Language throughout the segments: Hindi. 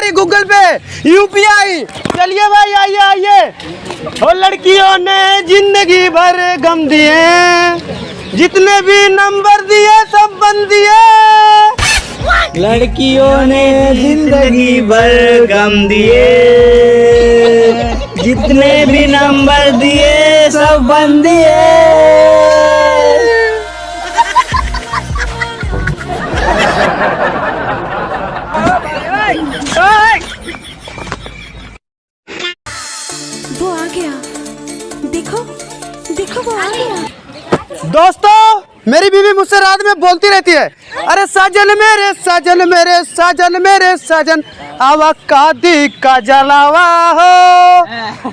हमारी गूगल पे यूपीआई। चलिए भाई आइए आइए। और लड़कियों ने जिंदगी भर गम दिए, जितने भी नंबर दिए सब बन दिए। लड़कियों ने जिंदगी भर गम दिए, जितने भी नंबर दिए सब बन दिए। वो आ गया, देखो देखो वो आ गया। दोस्तों, मेरी बीवी मुझसे रात में बोलती रहती है, अरे साजन मेरे साजन मेरे साजन मेरे साजन, आवा कादी का जलावा हो,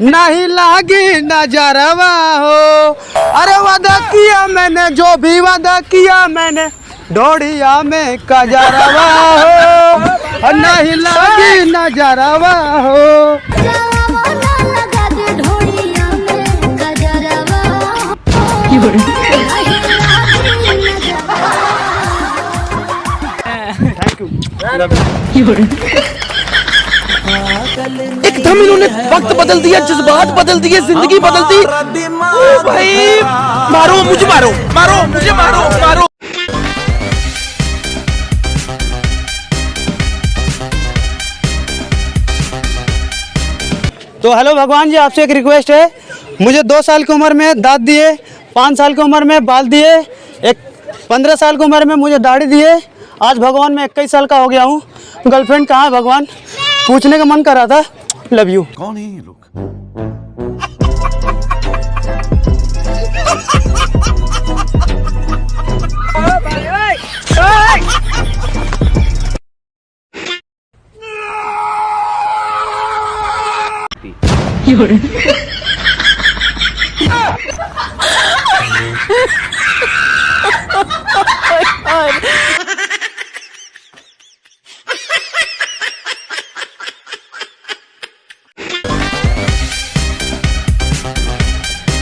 नहीं लागी नजरवा हो। अरे वादा किया मैंने, जो भी वादा किया मैंने, ढोड़िया में कजरवा हो, नहीं लागी नजरवा हो। एकदम इन्होंने वक्त बदल दिया, जज्बात बदल दिए, जिंदगी बदल दी। ओ भाई, मारो मुझे, मारो मारो मुझे, मारो मारो। तो हेलो भगवान जी, आपसे एक रिक्वेस्ट है, मुझे 2 साल की उम्र में दांत दिए, 5 साल की उम्र में बाल दिए, 15 साल की उम्र में मुझे दाढ़ी दिए। आज भगवान मैं 21 साल का हो गया हूँ। गर्लफ्रेंड कहाँ है भगवान? पूछने का मन कर रहा था। Love you. कौन है ये लोग?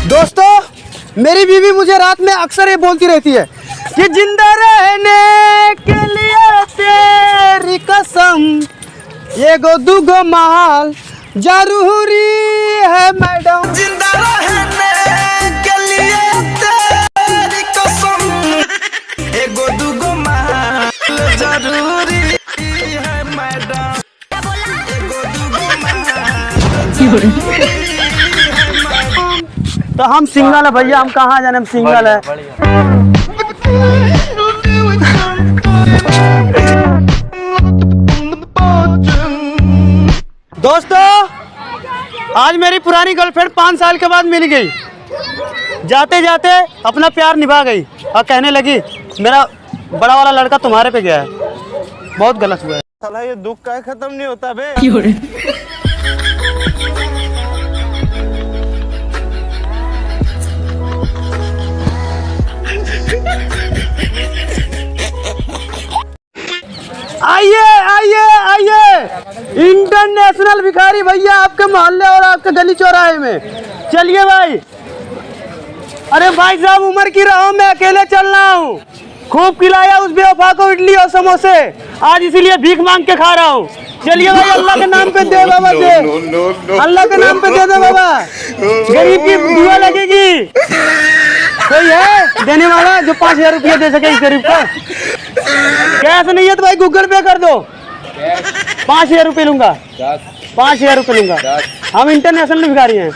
दोस्तों, मेरी बीवी मुझे रात में अक्सर ये बोलती रहती है कि जिंदा रहने के लिए तेरी कसम, ये गो दुगो माल जरूरी है मैडम। जिंदा रहने के लिए तेरी कसम, ये गो दुगो माल जरूरी है मैडम, ये गो दुगो माल। तो हम सिंगल है भैया, हम कहाँ जाने, हम सिंगल है। दोस्तों, आज मेरी पुरानी गर्लफ्रेंड 5 साल के बाद मिल गई। जाते जाते अपना प्यार निभा गई और कहने लगी, मेरा बड़ा वाला लड़का तुम्हारे पे गया है। बहुत गलत हुआ है। साला ये दुख का खत्म नहीं होता बे। आइए आइए आइए, इंटरनेशनल भिखारी भैया आपके मोहल्ले और आपके गली चौराहे में। चलिए भाई। अरे भाई साहब, उम्र की राहों में अकेले चल रहा हूँ। खूब खिलाया उस बेवफा को इडली और समोसे, आज इसीलिए भीख मांग के खा रहा हूँ। चलिए भाई, अल्लाह के नाम पे दे बाबा, दे अल्लाह के नाम पे दे दो बाबा, गरीब की दुआ लगेगी। कोई है देने वाला जो 5000 रुपया दे सके इस गरीब को? कैश नहीं है तो भाई गूगल पे कर दो। 5000 रुपये लूंगा, 5000 रुपये लूंगा। हम इंटरनेशनल भिखारी हैं,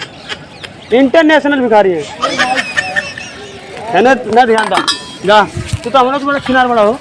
इंटरनेशनल भिखारी हैं, है ना? ध्यान दा जा, तू तो हम लोग बड़ा खिनार बड़ा हो।